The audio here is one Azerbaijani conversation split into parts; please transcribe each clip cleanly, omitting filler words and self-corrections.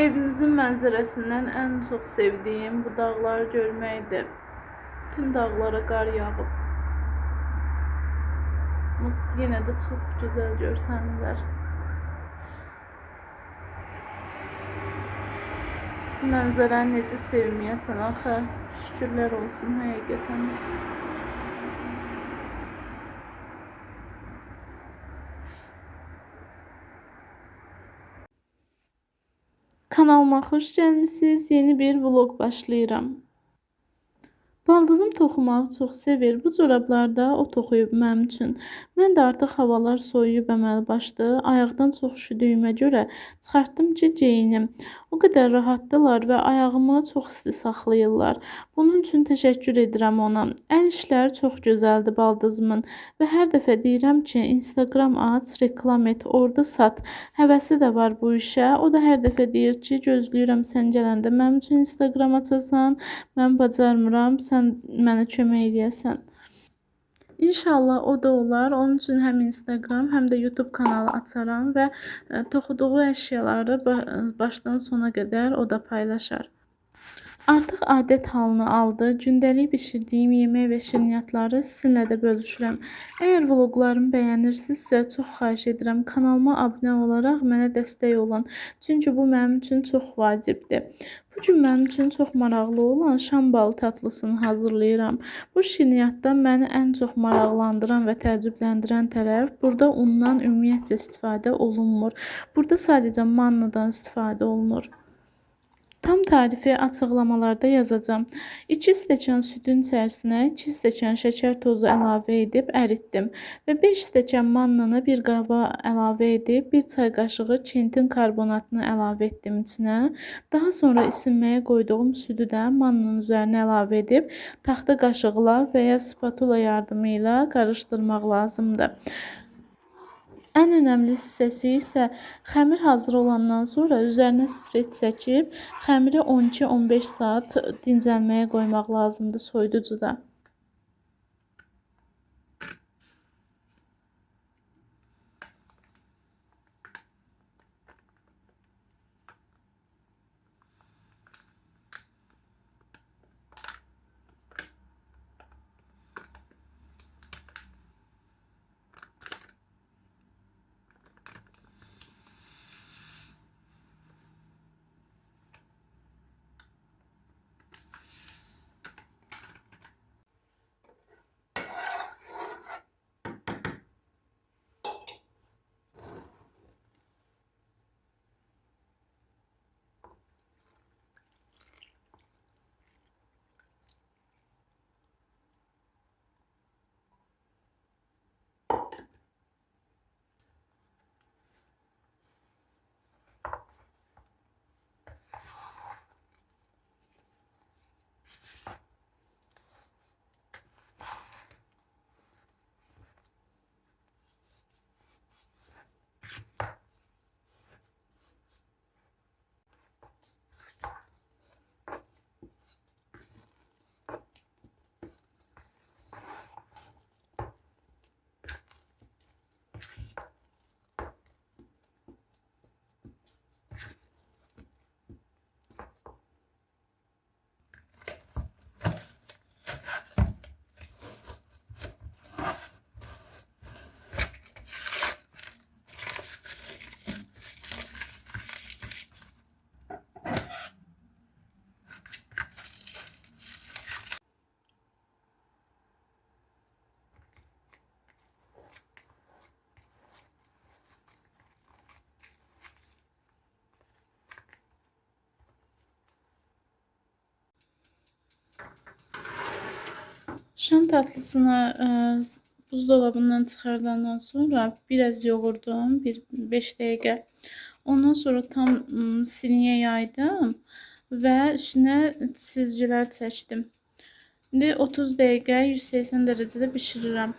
Evimizin mənzərəsindən ən çox sevdiyim bu dağları görməkdir. Bütün dağlara qar yağıb. Yenə də çox gözəl görsənirlər. Mənzərəni necə sevməyəsən axı. Şükürlər olsun həqiqətən. Kanalıma xoş gəlmisiniz. Yeni bir vlog başlayıram. Baldızım toxumağı çox sevir. Bu corablarda o toxuyub mənim üçün. Mən də artıq havalar soyuyub əməli başdı. Ayaqdan çox üşüdüyümə görə çıxartdım ki, geyinim. O qədər rahatdılar və ayağımı çox isti saxlayırlar. Bunun üçün təşəkkür edirəm ona. Əl işləri çox gözəldir baldızımın və hər dəfə deyirəm ki, Instagram aç, reklam et, orada sat. Həvəsi də var bu işə. O da hər dəfə deyir ki, gözləyirəm sən gələndə mənim üçün Instagram açasan. Mən bacarmıram, sən mənə kömək eləyəsən. İnşallah o da olar. Onun üçün həm Instagram, həm də YouTube kanalı açaram və toxuduğu əşyaları başdan sona qədər o da paylaşar. Artıq adət halını aldı. Gündəlik bişirdiyim yemək və şirniyyatları sizinlə də bölüşürəm. Əgər vloqlarımı bəyənirsinizsə, çox xahiş edirəm kanalıma abunə olaraq mənə dəstək olun. Çünki bu mənim üçün çox vacibdir. Bu gün mənim üçün çox maraqlı olan şam balı tatlısını hazırlayıram. Bu şirniyyatda məni ən çox maraqlandıran və təəccübləndirən tərəf burada undan ümumiyyətcə istifadə olunmur. Burada sadəcə mannadan istifadə olunur. Tam tarifi açıqlamalarda yazacağım. 2 stəkan südün içərisinə 2 stəkan şəkər tozu əlavə edib əritdim və 5 stəkan mannanı bir qaba əlavə edib 1 çay qaşığı kentin karbonatını əlavə etdim içinə. Daha sonra isinməyə qoyduğum südü də mannanın üzərinə əlavə edib taxta qaşıqla və ya spatula yardımı ilə qarışdırmaq lazımdır. Ən önəmli hissəsi isə xəmir hazır olandan sonra üzərinə streç çəkib xəmiri 12-15 saat dincəlməyə qoymaq lazımdır soyuducuda. Şam tatlısını buzdolabından çıxardandan sonra biraz yoğurdum, 5 dəqiqə. Ondan sonra tam siniyə yaydım və üstünə çizgilər çəkdim. İndi 30 dəqiqə 180 dərəcədə bişirirəm.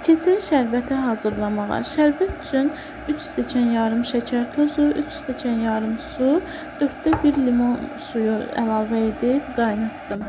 Keçək şərbəti hazırlamağa. Şərbət üçün 3 stəkan yarım şəkər tozu, 3 stəkan yarım su, 4də 1 limon suyu əlavə edib qaynatdım.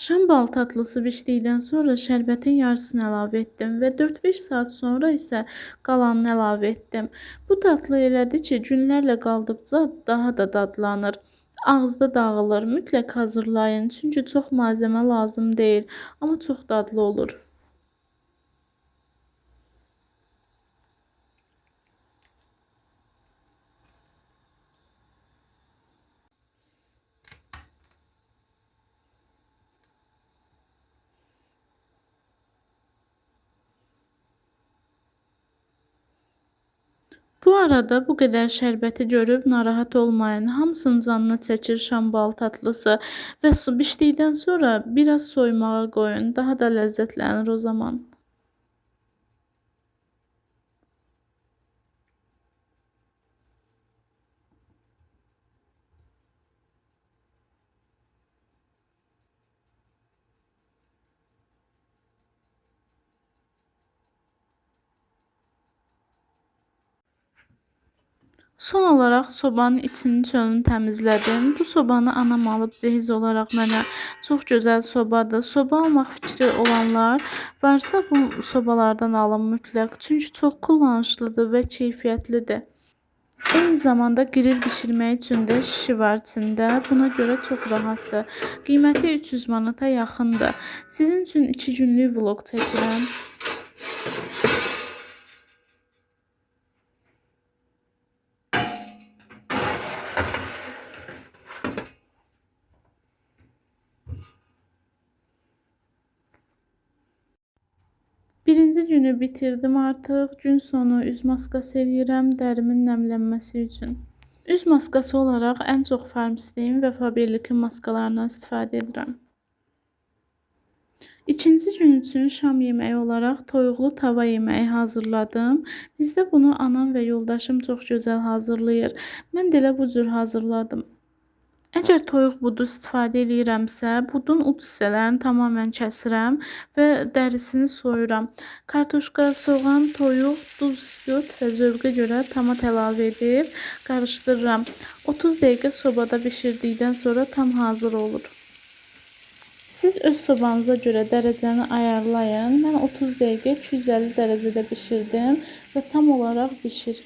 Şam bal tatlısı bişdikdən sonra şərbətin yarısını əlavə etdim və 4-5 saat sonra isə qalanını əlavə etdim. Bu tatlı elədir ki, günlərlə qaldıqca daha da dadlanır. Ağızda dağılır. Mütləq hazırlayın, çünki çox malzemə lazım deyil, amma çox dadlı olur. Bu arada bu qədər şərbəti görüb narahat olmayın. Hamısının canını çəkir şam bal tatlısı və su bişdikdən sonra biraz soymağa qoyun. Daha da ləzzətlənir o zaman. Son olaraq sobanın içini çölünü təmizlədim. Bu sobanı anam alıb cehiz olaraq mənə. Çox gözəl sobadır. Soba almaq fikri olanlar varsa bu sobalardan alın mütləq. Çünki çox kullanışlıdır və keyfiyyətlidir. Eyni zamanda grill bişirmək üçün də şişi var içində. Buna görə çox rahatdır. Qiyməti 300 manata yaxındır. Sizin üçün 2 günlük vlog çəkirəm. Birinci günü bitirdim artıq. Gün sonu üz maskası eləyirəm dərimin nəmlənməsi üçün. Üz maskası olaraq ən çox Farmstein və Faberlikin maskalarından istifadə edirəm. İkinci gün üçün şam yeməyi olaraq toyuqlu tava yeməyi hazırladım. Bizdə bunu anam və yoldaşım çox gözəl hazırlayır. Mən də elə bu cür hazırladım. Əgər toyuq budu istifadə edirəmsə, budun uc hissələrini tamamilə kəsirəm və dərisini soyuram. Kartoşka, soğan, toyuq, duz, istiot və zövqə görə tomat əlavə edib qarışdırıram. 30 dəqiqə sobada bişirdikdən sonra tam hazır olur. Siz öz sobanıza görə dərəcəni ayarlayın. Mən 30 dəqiqə 250 dərəcədə bişirdim və tam olaraq bişir.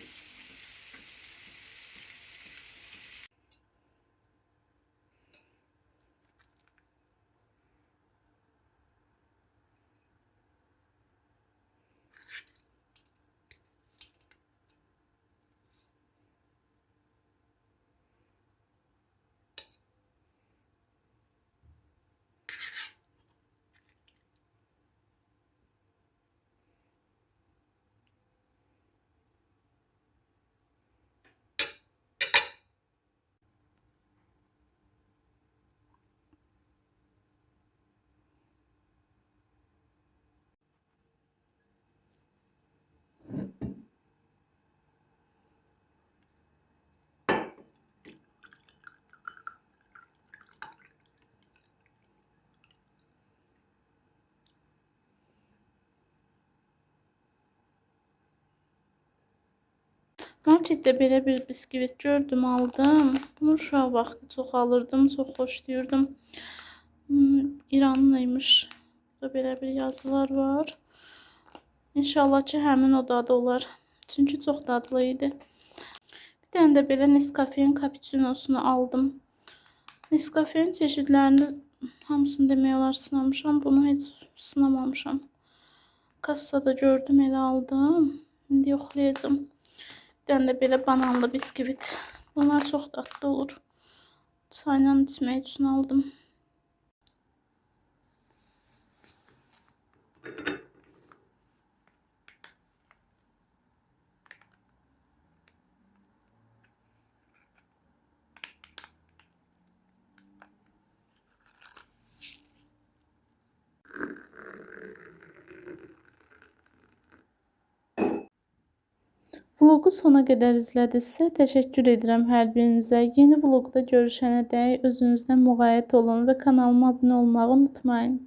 Marketdə belə bir biskvit gördüm, aldım. Bunu uşaq vaxtı çox alırdım, çox xoşlayırdım. İranlı imiş. Burada belə bir yazılar var. İnşallah ki, həmin o dadı olar. Çünki çox dadlı idi. Bir dənə də belə Nescafe'nin cappuccinosunu aldım. Nescafe'nin çeşidlərini hamısını demək olar sınamışam. Bunu heç sınamamışam. Kassada gördüm, elə aldım. İndi yoxlayacağım. Bir dənə də belə bananlı biskvit. Bunlar çox dadlı olur. Çayla içmək üçün aldım. Vlogu sona qədər izlədinizsə, təşəkkür edirəm hər birinizə. Yeni vloqda görüşənədək özünüzlə müğayət olun və kanalıma abunə olmağı unutmayın.